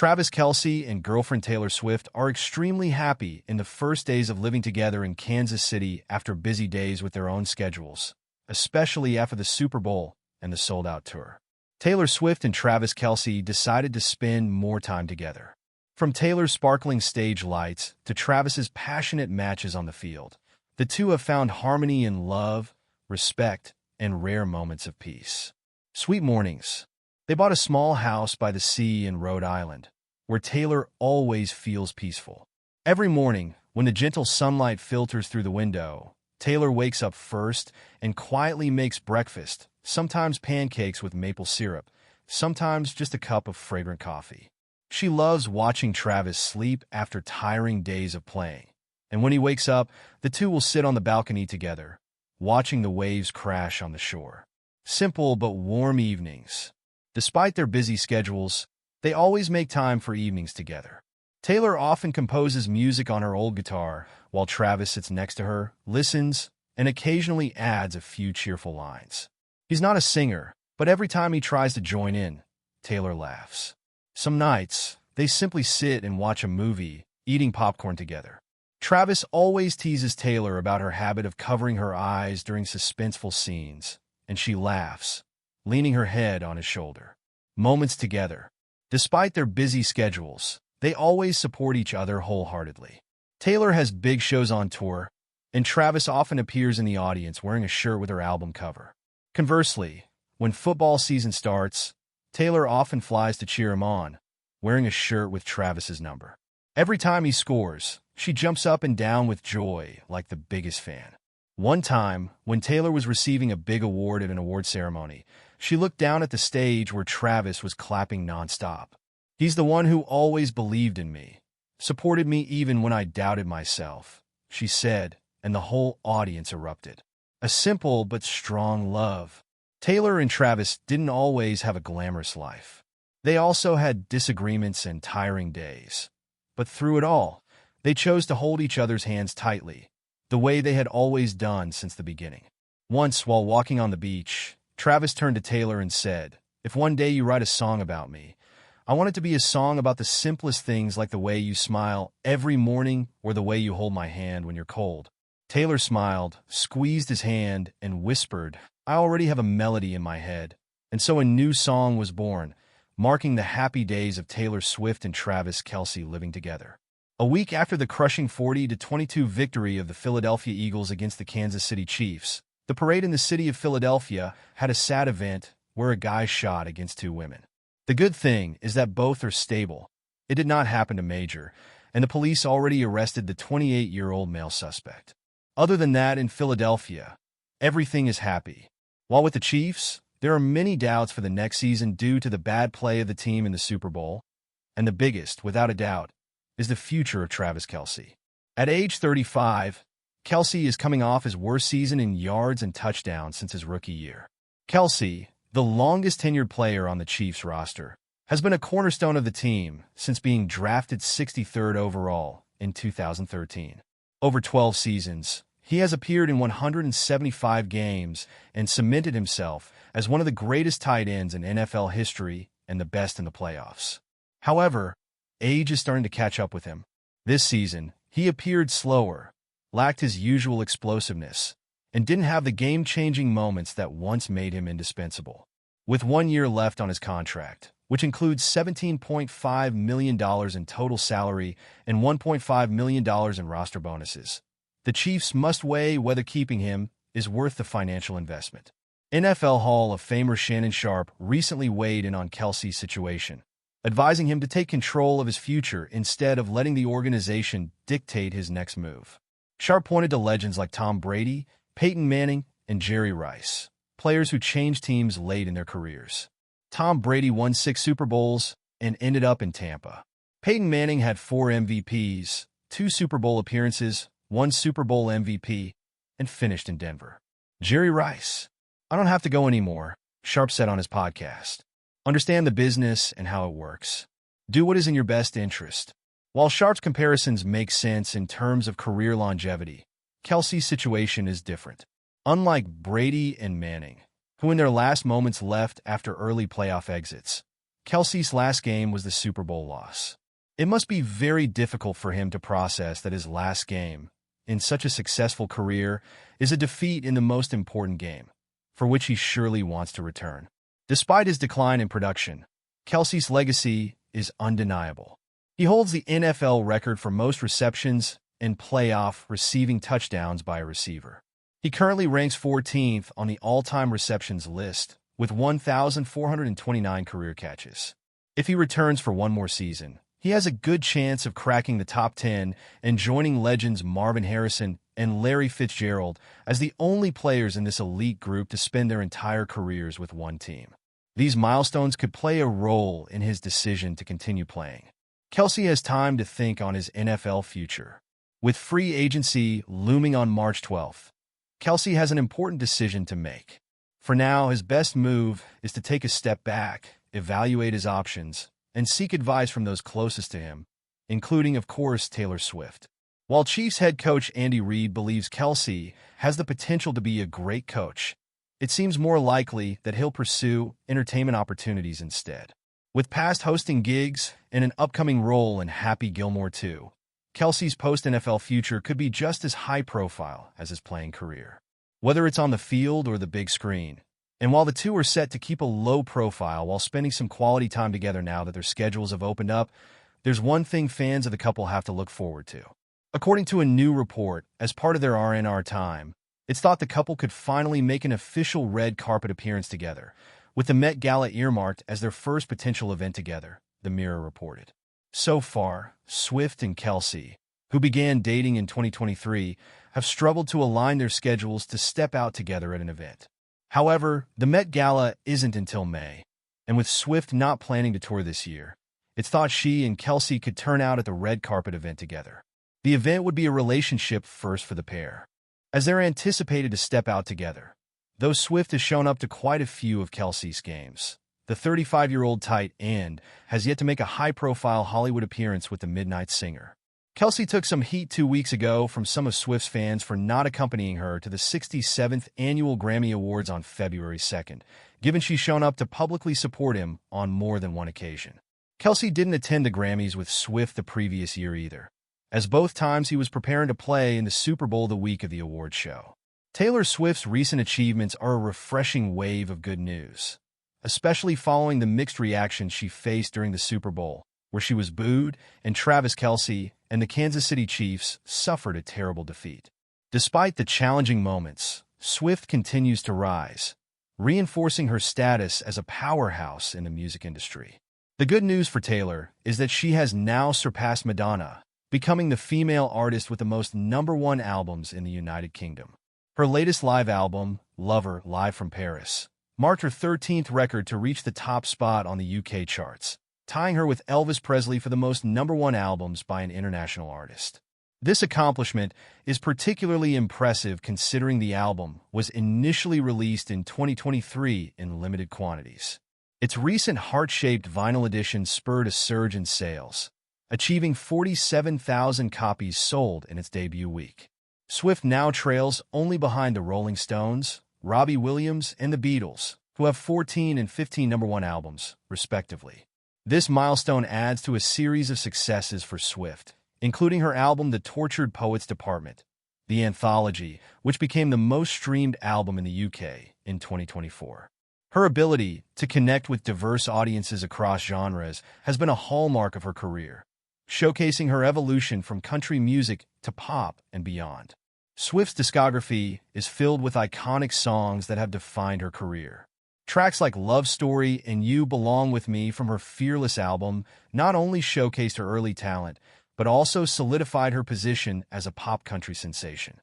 Travis Kelce and girlfriend Taylor Swift are extremely happy in the first days of living together in Kansas City after busy days with their own schedules, especially after the Super Bowl and the sold-out tour. Taylor Swift and Travis Kelce decided to spend more time together. From Taylor's sparkling stage lights to Travis's passionate matches on the field, the two have found harmony in love, respect, and rare moments of peace. Sweet mornings. They bought a small house by the sea in Rhode Island, where Taylor always feels peaceful. Every morning, when the gentle sunlight filters through the window, Taylor wakes up first and quietly makes breakfast, sometimes pancakes with maple syrup, sometimes just a cup of fragrant coffee. She loves watching Travis sleep after tiring days of playing, and when he wakes up, the two will sit on the balcony together, watching the waves crash on the shore. Simple but warm evenings. Despite their busy schedules, they always make time for evenings together. Taylor often composes music on her old guitar, while Travis sits next to her, listens, and occasionally adds a few cheerful lines. He's not a singer, but every time he tries to join in, Taylor laughs. Some nights, they simply sit and watch a movie, eating popcorn together. Travis always teases Taylor about her habit of covering her eyes during suspenseful scenes, and she laughs, leaning her head on his shoulder. Moments together. Despite their busy schedules, they always support each other wholeheartedly. Taylor has big shows on tour, and Travis often appears in the audience wearing a shirt with her album cover. Conversely, when football season starts, Taylor often flies to cheer him on, wearing a shirt with Travis's number. Every time he scores, she jumps up and down with joy like the biggest fan. One time, when Taylor was receiving a big award at an award ceremony, she looked down at the stage where Travis was clapping nonstop. "He's the one who always believed in me, supported me even when I doubted myself," she said, and the whole audience erupted. A simple but strong love. Taylor and Travis didn't always have a glamorous life. They also had disagreements and tiring days. But through it all, they chose to hold each other's hands tightly, the way they had always done since the beginning. Once, while walking on the beach, Travis turned to Taylor and said, "If one day you write a song about me, I want it to be a song about the simplest things like the way you smile every morning or the way you hold my hand when you're cold." Taylor smiled, squeezed his hand, and whispered, "I already have a melody in my head." And so a new song was born, marking the happy days of Taylor Swift and Travis Kelce living together. A week after the crushing 40-22 victory of the Philadelphia Eagles against the Kansas City Chiefs, the parade in the city of Philadelphia had a sad event where a guy shot against two women. The good thing is that both are stable. It did not happen to Major, and the police already arrested the 28-year-old male suspect. Other than that, in Philadelphia, everything is happy. While with the Chiefs, there are many doubts for the next season due to the bad play of the team in the Super Bowl, and the biggest, without a doubt, is the future of Travis Kelce. At age 35, Kelce is coming off his worst season in yards and touchdowns since his rookie year. Kelce, the longest-tenured player on the Chiefs roster, has been a cornerstone of the team since being drafted 63rd overall in 2013. Over 12 seasons, he has appeared in 175 games and cemented himself as one of the greatest tight ends in NFL history and the best in the playoffs. However, age is starting to catch up with him. This season, he appeared slower, lacked his usual explosiveness, and didn't have the game-changing moments that once made him indispensable. With 1 year left on his contract, which includes $17.5 million in total salary and $1.5 million in roster bonuses, the Chiefs must weigh whether keeping him is worth the financial investment. NFL Hall of Famer Shannon Sharpe recently weighed in on Kelce's situation, advising him to take control of his future instead of letting the organization dictate his next move. Sharpe pointed to legends like Tom Brady, Peyton Manning, and Jerry Rice, players who changed teams late in their careers. Tom Brady won 6 Super Bowls and ended up in Tampa. Peyton Manning had 4 MVPs, 2 Super Bowl appearances, 1 Super Bowl MVP, and finished in Denver. Jerry Rice. "I don't have to go anymore," Sharpe said on his podcast. "Understand the business and how it works. Do what is in your best interest." While Sharpe's comparisons make sense in terms of career longevity, Kelce's situation is different. Unlike Brady and Manning, who in their last moments left after early playoff exits, Kelce's last game was the Super Bowl loss. It must be very difficult for him to process that his last game, in such a successful career, is a defeat in the most important game, for which he surely wants to return. Despite his decline in production, Kelce's legacy is undeniable. He holds the NFL record for most receptions and playoff receiving touchdowns by a receiver. He currently ranks 14th on the all-time receptions list, with 1,429 career catches. If he returns for one more season, he has a good chance of cracking the top 10 and joining legends Marvin Harrison and Larry Fitzgerald as the only players in this elite group to spend their entire careers with one team. These milestones could play a role in his decision to continue playing. Kelce has time to think on his NFL future. With free agency looming on March 12th, Kelce has an important decision to make. For now, his best move is to take a step back, evaluate his options, and seek advice from those closest to him, including, of course, Taylor Swift. While Chiefs head coach Andy Reid believes Kelce has the potential to be a great coach, it seems more likely that he'll pursue entertainment opportunities instead. With past hosting gigs and an upcoming role in Happy Gilmore 2, Kelce's post-NFL future could be just as high-profile as his playing career, whether it's on the field or the big screen. And while the two are set to keep a low profile while spending some quality time together now that their schedules have opened up, there's one thing fans of the couple have to look forward to. According to a new report, as part of their R&R time, it's thought the couple could finally make an official red carpet appearance together, with the Met Gala earmarked as their first potential event together, the Mirror reported. So far, Swift and Kelce, who began dating in 2023, have struggled to align their schedules to step out together at an event. However, the Met Gala isn't until May, and with Swift not planning to tour this year, it's thought she and Kelce could turn out at the red carpet event together. The event would be a relationship first for the pair, as they're anticipated to step out together, though Swift has shown up to quite a few of Kelce's games. The 35-year-old tight end has yet to make a high-profile Hollywood appearance with the Midnight Singer. Kelce took some heat 2 weeks ago from some of Swift's fans for not accompanying her to the 67th Annual Grammy Awards on February 2nd, given she's shown up to publicly support him on more than one occasion. Kelce didn't attend the Grammys with Swift the previous year either, as both times he was preparing to play in the Super Bowl the week of the awards show. Taylor Swift's recent achievements are a refreshing wave of good news, especially following the mixed reaction she faced during the Super Bowl, where she was booed and Travis Kelce and the Kansas City Chiefs suffered a terrible defeat. Despite the challenging moments, Swift continues to rise, reinforcing her status as a powerhouse in the music industry. The good news for Taylor is that she has now surpassed Madonna, becoming the female artist with the most #1 albums in the United Kingdom. Her latest live album, Lover, Live from Paris, marked her 13th record to reach the top spot on the UK charts, tying her with Elvis Presley for the most #1 albums by an international artist. This accomplishment is particularly impressive considering the album was initially released in 2023 in limited quantities. Its recent heart-shaped vinyl edition spurred a surge in sales, achieving 47,000 copies sold in its debut week. Swift now trails only behind the Rolling Stones, Robbie Williams, and the Beatles, who have 14 and 15 #1 albums, respectively. This milestone adds to a series of successes for Swift, including her album The Tortured Poets Department, the anthology, which became the most streamed album in the UK in 2024. Her ability to connect with diverse audiences across genres has been a hallmark of her career, showcasing her evolution from country music to pop and beyond. Swift's discography is filled with iconic songs that have defined her career. Tracks like Love Story and You Belong With Me from her Fearless album not only showcased her early talent, but also solidified her position as a pop country sensation.